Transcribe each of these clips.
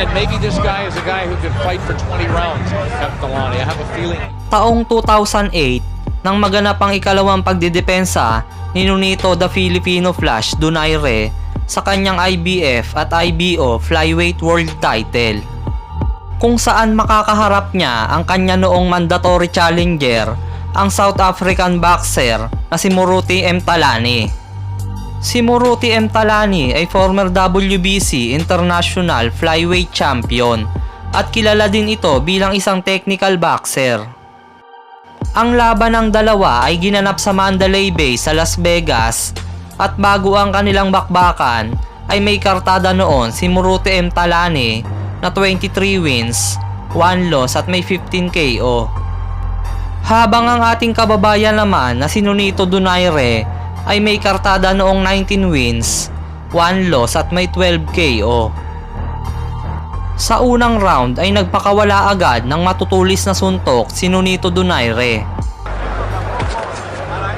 that maybe this guy is a guy who can fight for 20 rounds. Emtalani, I have a feeling. Taong 2008, nang maganap ang ikalawang pagdidepensa ni Nonito the Filipino Flash Donaire sa kanyang IBF at IBO Flyweight World Title, kung saan makakaharap niya ang kanya noong mandatory challenger, ang South African boxer na si Moruti Mtalani. Si Moruti Mtalani ay former WBC International Flyweight Champion at kilala din ito bilang isang technical boxer. Ang laban ng dalawa ay ginanap sa Mandalay Bay sa Las Vegas at bago ang kanilang bakbakan ay may kartada noon si Moruti Mtalani na 23 wins, 1 loss at may 15 KO. Habang ang ating kababayan naman na si Nonito Donaire ay may kartada noong 19 wins, 1 loss at may 12 KO. Sa unang round ay nagpakawala agad ng matutulis na suntok si Nonito Donaire.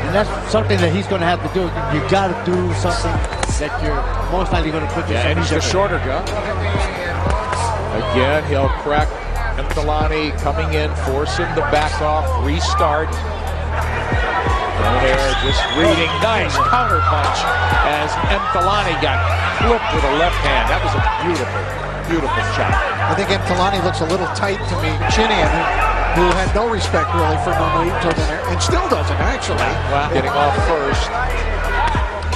And that's something that he's going to have to do. You got to do something that you're most likely going to put yourself in. And he's the shorter guy. Again, he'll crack Mtalani coming in, force him to back off, restart. Donaire just reading, nice counter punch as Mtalani got flipped with a left hand. That was a beautiful shot. I think Mtalani looks a little tight to me. Chinian, who had no respect really for Nonito Donaire, and still doesn't actually. Well, getting off first.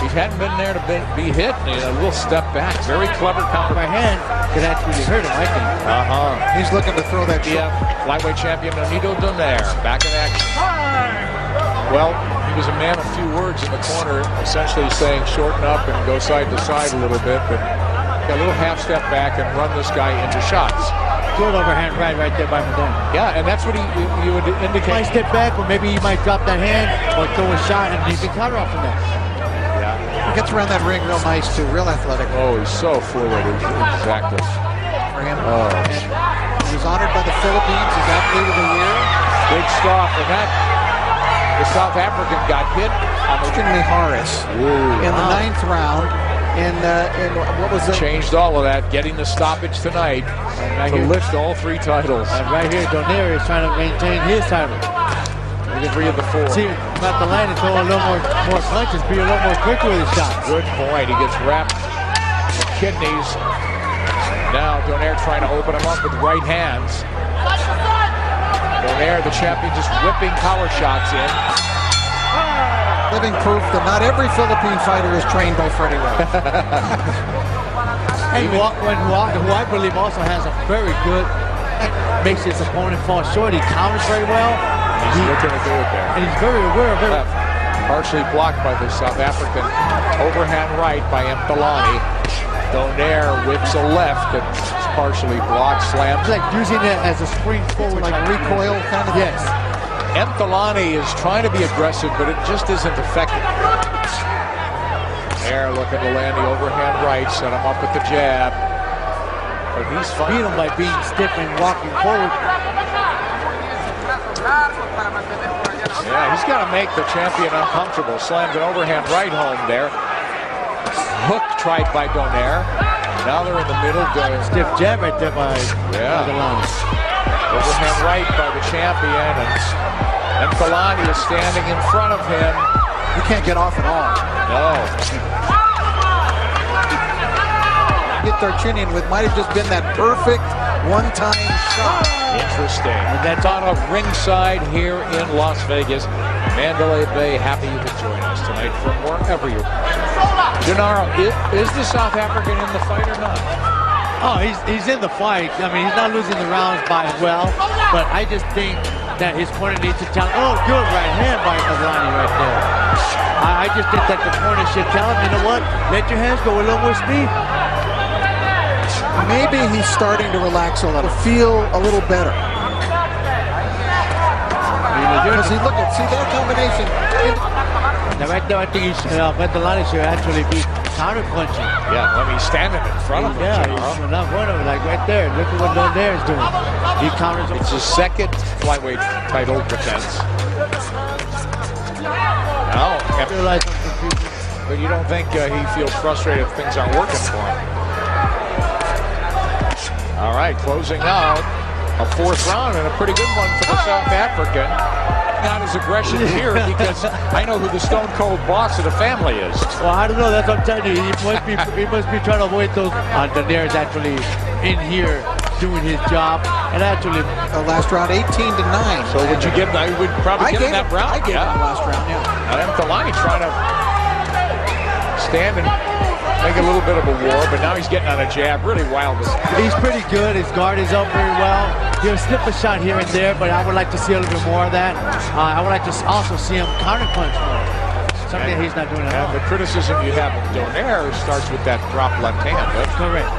He hadn't been there to be hit, and a little step back. Very clever counter. My hand could actually hurt him, I think. He's looking to throw that shot. Flyweight champion Nonito Donaire back in action. Well, he was a man of few words in the corner, essentially saying shorten up and go side to side a little bit, but a little half step back and run this guy into shots. Good overhand right there by Madonna. Yeah, and that's what you would indicate. He might step back, or maybe he might drop that hand or throw a shot, and he can counter off from that. Yeah. He gets around that ring real nice too, real athletic. Oh, he's so fluid, exactly. For him. Oh. And he was honored by the Philippines as Athlete of the Year. Big stop, and that the South African got hit on the Harris in the 9th round. In what was it? Changed all of that, getting the stoppage tonight to lift all 3 titles. And right here, Donaire is trying to maintain his title. 3 of the 4. See, about the line and throw a little more punches, be a little more quicker with his shots. Good point. He gets wrapped in the kidneys. Now Donaire trying to open him up with right hands. Donaire, the champion, just whipping power shots in. Living proof that not every Philippine fighter is trained by Freddie Ray. And who I believe also has a very good, makes his opponent fall short. He counters very well. He's looking to do it there. And he's very aware of it. Partially blocked by the South African. Overhand right by Mtalani. Donaire whips a left that's partially blocked, slams. It's like using it as a spring forward. Like recoil kind of. Yes. Mtalani is trying to be aggressive, but it just isn't effective. There, looking to land the overhand right, set him up with the jab. But he's beat him by being stiff and walking forward. Yeah, he's got to make the champion uncomfortable. Slams an overhand right home there. Hook tried by Donaire. Now they're in the middle. Stiff jab right there by Mtalani. Overhand right by the champion, and Mtalani is standing in front of him. He can't get off at all. No. Hit Darchinian with might have just been that perfect one-time shot. Interesting. And that's on a ringside here in Las Vegas. Mandalay Bay, happy you could join us tonight from wherever you're. Gennaro, is the South African in the fight or not? Oh, he's in the fight. I mean, he's not losing the rounds by well, but I just think that his corner needs to tell. Oh, good right hand by Mtalani right there. I just think that the corner should tell him, you know what? Let your hands go a little more speed. Maybe he's starting to relax a little, feel a little better. Because he look at see that combination. Now right there, I think Mtalani should actually be counter-punching. Yeah, when he's standing in front of him. Yeah, he's not one of them, like right there. Look at what Donaire is doing. He counters him. It's his second flyweight title defense. Now, but you don't think he feels frustrated if things aren't working for him? All right, closing out a fourth round and a pretty good one for the South African. Not his aggression here because I know who the Stone Cold boss of the family is. Well, I don't know. That's what I'm telling you. He must be trying to avoid those. Donaire's actually in here doing his job, and actually last round 18-9. So would you give? I would probably give him that round. I gave him the last round. Yeah. And Talani trying to stand and make a little bit of a war, but now he's getting on a jab. Really wild. He's pretty good. His guard is up very well. He'll slip a shot here and there, but I would like to see a little bit more of that. I would like to also see him counterpunch more. Something that he's not doing at all. The criticism you have of Donaire starts with that drop left hand. Right? Correct.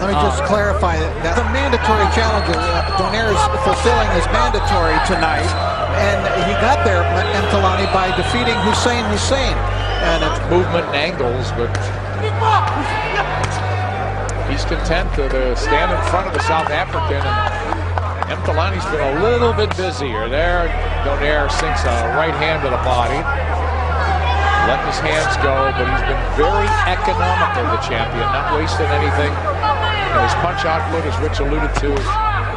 Let me just clarify that the mandatory challenger, Donaire is fulfilling his mandatory tonight, and he got there, Talani, by defeating Hussein. And it's movement and angles, but he's content to stand in front of the South African. And Talani's been a little bit busier there. Donaire sinks a right hand to the body, letting his hands go, but he's been very economical, the champion, not wasting anything. And his punch output, as Rich alluded to, is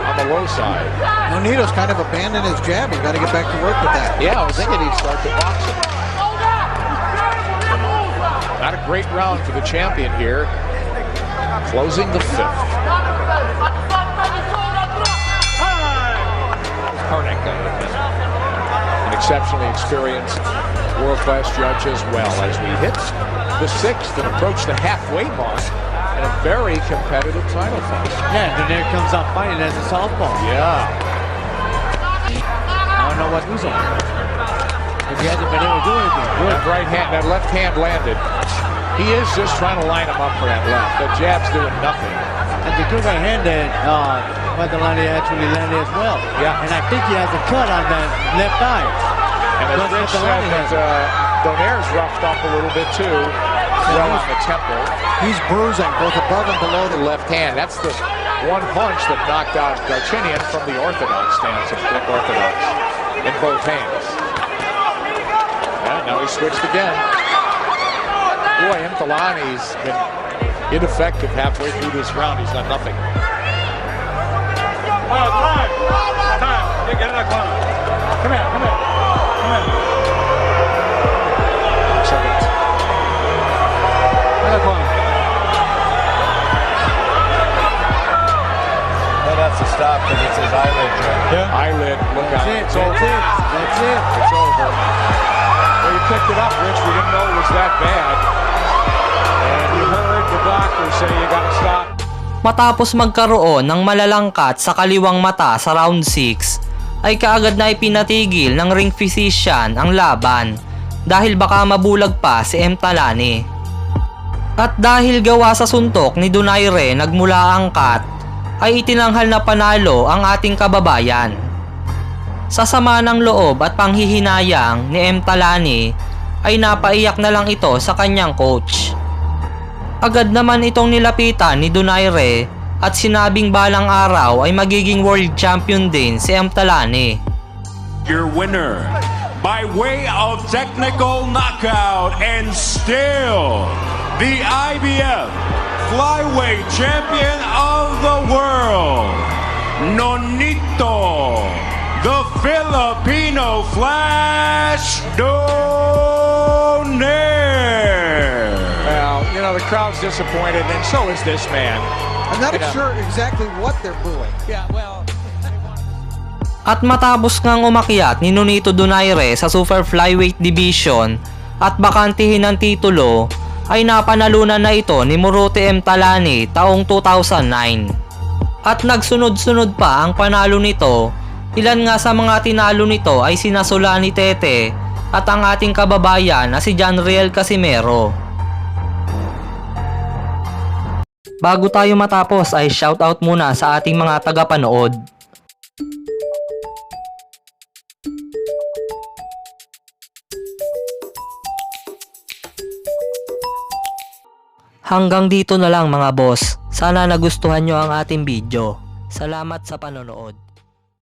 on the low side. Nonito's kind of abandoned his jab. He's got to get back to work with that. Yeah, I was thinking he'd start the boxing. Not a great round for the champion here. Closing the fifth. Harnick, an exceptionally experienced world-class judge as well, as we hit the sixth and approach the halfway mark in a very competitive title fight. Yeah, Donaire comes out fighting as a southpaw. Yeah. I don't know what he's on. If he hasn't been able to do anything. That right hand, that left hand landed. He is just trying to line him up for that left. That jab's doing nothing. And the good right hand that Matalani actually landed as well. Yeah. And I think he has a cut on that left eye. And as Rich said, that Donaire's roughed up a little bit too. Well on the temple. He's bruising both above and below The left hand. That's the one punch that knocked out Darchinian from the orthodox stance of Quick Orthodox in both hands. Yeah, now he switched again. Boy, Talani's been ineffective halfway through this round. He's done nothing. Time. Get in that corner. Come here. Second. In that corner. That has to stop because it's his eyelid joint. Yeah. Eyelid, look out. That's it. That's it. It's over. Well, you picked it up, Rich. We didn't know it was that bad. And you heard the doctor say you gotta stop. Matapos magkaroon ng malalang cut sa kaliwang mata sa round 6, ay kaagad na ipinatigil ng ring physician ang laban dahil baka mabulag pa si Talani. At dahil gawa sa suntok ni Donaire nagmula ang cut, ay itinanghal na panalo ang ating kababayan. Sa sama ng loob at panghihinayang ni Talani, ay napaiyak na lang ito sa kanyang coach. Agad naman itong nilapitan ni Donaire at sinabing balang araw ay magiging world champion din si Talani. Your winner by way of technical knockout and still the IBF flyweight champion of the world, Nonito, the Filipino Flash Donaire. Well, you know, the crowd's disappointed, and so is this man. I'm not sure exactly what they're booing. Yeah, well... At matapos ngang umakyat ni Nonito Donaire sa super flyweight division at bakantihin ng titulo, ay napanalunan na ito ni Moruti Talani taong 2009. At nagsunod-sunod pa ang panalo nito. Ilan nga sa mga tinalo nito ay sina Solani Tete at ang ating kababayan na si DONAIRE CASIMERO. Bago tayo matapos ay shoutout muna sa ating mga tagapanood. Hanggang dito na lang mga boss. Sana nagustuhan nyo ang ating video. Salamat sa panonood.